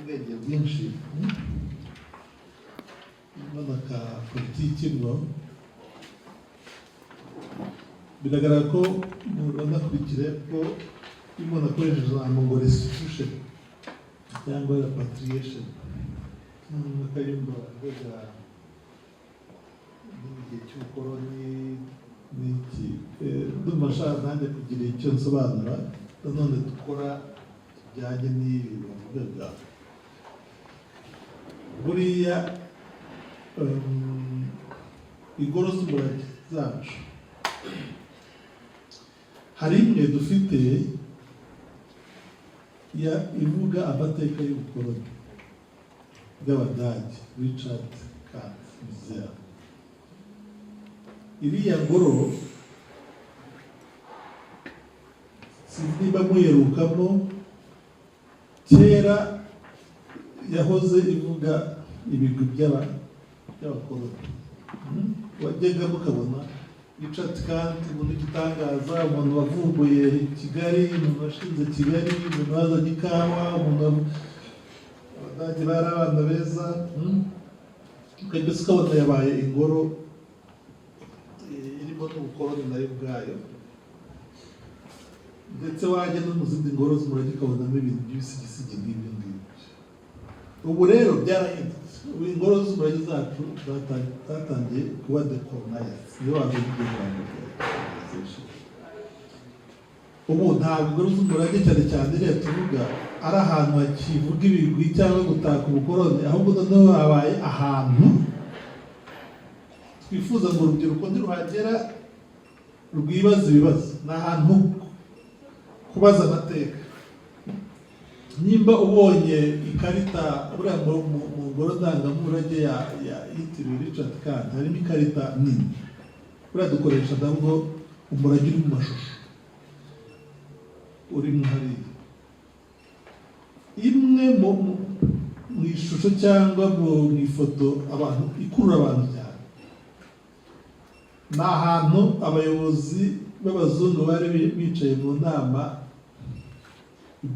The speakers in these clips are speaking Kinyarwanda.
ubwenge bwinshi mbona ka politiki bwo biragaragara ko banakurikire ko umuntu akoresheje ijambo ngo restitution cyangwa repatriation n'akayumba avuga n'igihe cy'ubukoloni n'iki ndumva nshaka nanjye kugira icyo nsobanura nanone dukora kijyanye n'ibi bavugaga buriya ingoro z'umurage zacu hari imwe dufite ivuga amateka y'ubukoloni bw'Abadage Richard Kandt Museum. Iriya ngoro niba muyerukamo kera yahoze ivuga ibigwi by'abakoloni wajyaga mukabona Richard Kandt umuntu igitangaza umuntu wavumbuye Kigali umuntu washinze Kigali umuntu wazanye ikawa umuntu Abadage bari abana beza ukajya ukabona yabaye ingoro irimo n'ubukoloni nayo ubwayo ndetse wajya no mu zindi ngoro z'umurage ukabonamo ibintu by'ibisigisigi nk'ibyo ngibyo. Ubu rero byarahindutse ubu ingoro z'umurage zacu zatangiye kuba decolonized niyo wabivuga ubu ntabwo ingoro z'umurage cyane cyane rero tuvuga ari ahantu hakivuga ibigwi cyangwa gutaka ubukoloni ahubwo noneho habaye ahantu twifuza ngo urubyiruko niruhagera rwibaza ibibazo ni ahantu kubaza amateka. Nimba ubonye ikarita buriya mu ngoro ndangamurage yitiriwe Richard Kandt harimo ikarita nini buriya dukoresha nabwo umurage uri mu mashusho urimo hariya imwe mu ishusho cyangwa mu ifoto abantu ikurura abantu cyane ni ahantu abayobozi b'abazungu bari bicaye mu nama i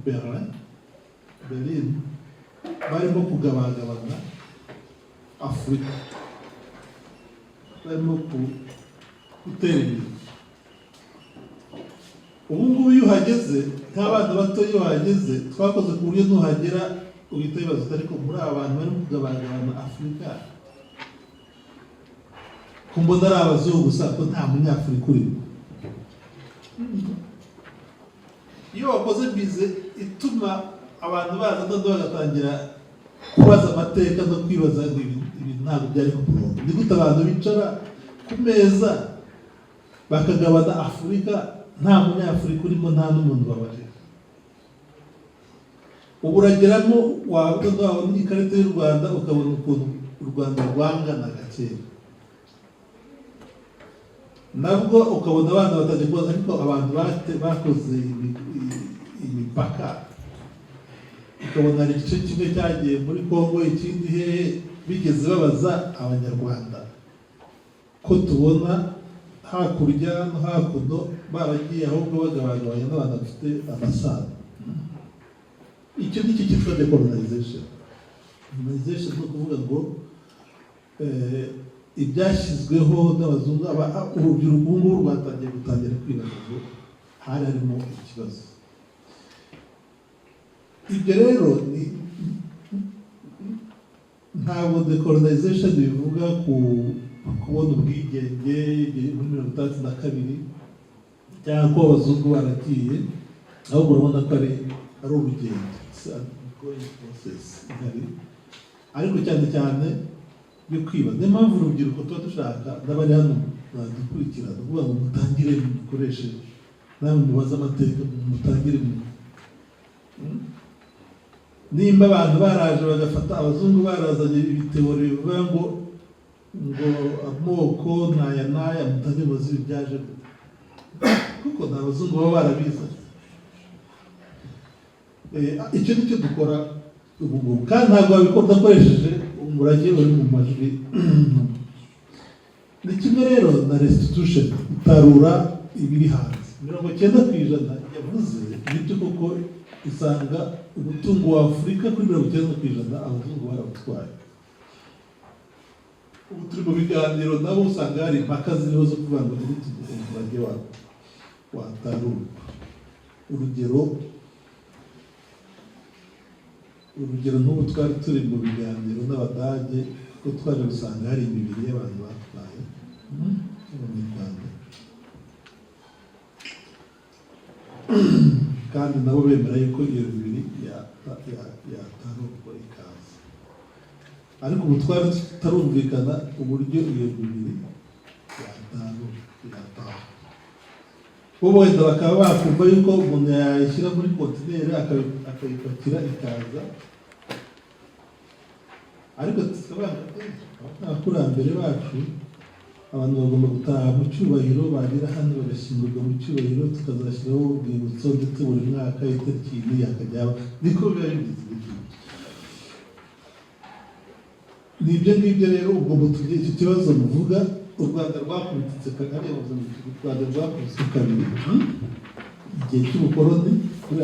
Berlin barimo kugabagabana Afurika barimo gutera imbere. Ubu ngubu iyo uhageze nk'abana bato iyo uhageze twakoze ku buryo nuhagera uhita wibaza ariko muri aba bantu barimo kugabagabana Afurika ko mbona ari abazungu gusa ko nta munyafurika urimo. Iyo wakoze bize ituma abantu baza noneho bagatangira kubaza amateka no kwibaza ngo ibi ntabwo byari ku murongo. Ni gute abantu bicara ku meza bakagabana Afurika nta munyafurika urimo nta n'umuntu babarira. Ubu urageramo wabona ikarita y'u Rwanda ukabona ukuntu u Rwanda rwanganaga kera nabwo ukabona abana batajya kubaza ariko abantu bakoze imipaka ukabona hari igice kimwe cyagiye muri Kongo ikindi hehe bigeze babaza abanyarwanda ko tubona hakurya no hakuno baragiye ahubwo bagabagabanya n'abantu bafite amasano. Icyo ni cyo cyitwa decolonization. Decolonization ni ukuvuga ngo ibyashyizweho n'abazungu urubyiruko ubu ngubu rwatangiye gutangira kwibaza ngo hari harimo ikibazo. Ibyo rero ntabwo decolonization bivuga kubona ubwigenge muri 1962 cyangwa ko abazungu baragiye ahubwo urabona ko ari urugendo ariko cyane cyane byo kwibaza. Niyo mpamvu urubyiruko tuba dushaka n'abari hano badukurikirana kuvuga ngo mutangire mukoreshe namwe mubaze amateka mutangire nimba abantu baraje bagafata abazungu barazanye ibitebo bivuga ngo amoko n'aya mutangire mubaze ibi byaje kuko nta bazungu baba barabizanye. Icyo ni cyo dukora ubu ngubu kandi ntabwo wabikora udakoresheje umurage uri mu majwi. Ni kimwe rero na restitution utarura ibiri hanze 90% yavuze ibyo koko usanga umutungo wa Afurika kuri 90% abazungu barawutwaye. Ubu turi mu biganiro nabo usanga hari impaka ziriho zo kuvuga ngo umurage wabo watarurwa. Urugero n'ubu twari turi mu biganiro n'Abadage ko twaje gusanga hari imibiri y'abantu batwaye mu Rwanda, kandi nabo bemera yuko iyo mibiri yatarurwa ikaza. Ariko ubu twari tutarumvikana uburyo iyo mibiri yataha. Bo wenda bakaba bakumva yuko umuntu yayishyira muri kontineri akayipakira ikaza, ariko abakurambere bacu abantu bagomba gutaha mu cyubahiro, bagera hano bagashyingurwa mu cyubahiro, tukazashyiraho urwibutso ndetse buri mwaka itariki yakajyaba, niko biba bimeze. Ni ibyo ngibyo rero. Ubwo mutugiye iki kibazo muvuga, u Rwanda rwakubititse Kagame, u Rwanda rwakubitse kabiri igihe cy'ubukoloni kuri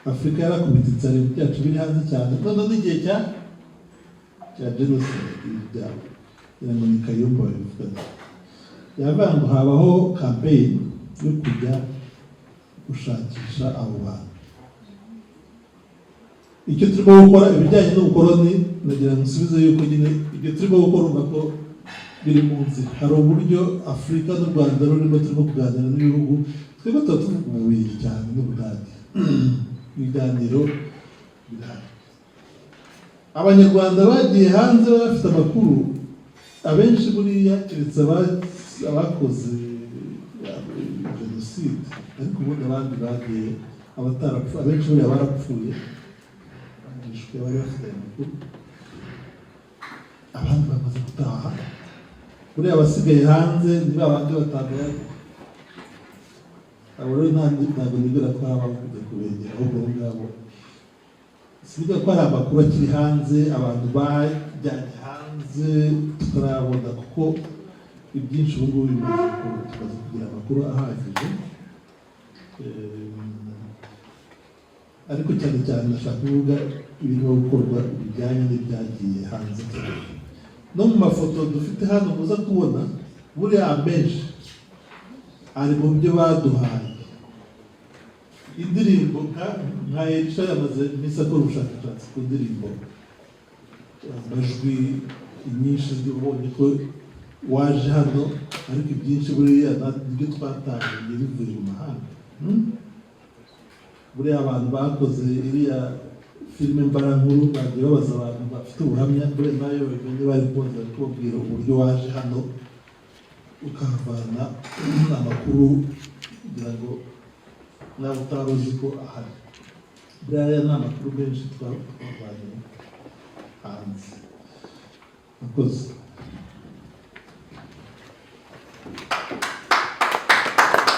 Afurika, yarakubititse ibintu byacu biri hanze cyane, none n'igihe cya jenoside byabo ni Kayumba babivuga. Yavuga ngo habaho campaign yo kujya gushakisha abo bantu. Icyo turimo gukora ibijyanye n'ubukoloni, nagira ngo nsubize yuko nyine ibyo turimo gukora urumva ko biri mu nzira. Hari uburyo Afurika n'u Rwanda rurimo turimo kuganira n'ibihugu, twebwe tuba tuvuga Ububiligi cyane n'Ubudage. Ibiganiro birahari. Abanyarwanda bagiye hanze bafite amakuru, abenshi buriya keretse abakoze jenoside, ariko ubundi abandi bagiye, abatarapfuye abenshi buriya barapfuye, bari bafite amakuru, abandi bamaze gutaha. Buriya abasigaye hanze ni babandi batagaye. Abo rero ntabwo nibwira ko haba kujya kubegera, ahubwo ngabo sinigera ko hari amakuru akiri hanze, abantu bajyanye hanze tutarabona, kuko ibyinshi ubu ngubu bimaze tumaze kugira amakuru ahagije. Ariko cyane cyane nashaka kuvuga ibirimo gukorwa bijyanye n'ibyagiye hanze. No mu mafoto dufite hano muza kubona, buriya amenshi ari mu byo baduhaye. Indirimbo nka Elisha yamaze iminsi akora ubushakashatsi ku ndirimbo, amajwi nyinshi ubonye ko waje hano, ariko ibyinshi buriya nibyo twatangiye bivuye mu mahanga. Buriya abantu bakoze iriya filime mbarankuru bagiye babaza abantu bafite ubuhamya, buriya nayo bamenye bari kubaza kubabwira uburyo waje hano ukahavana amakuru kugira ngo nawe utari uzi ko ahari. Buriya ni amakuru menshi twavanye hanze. Murakoze.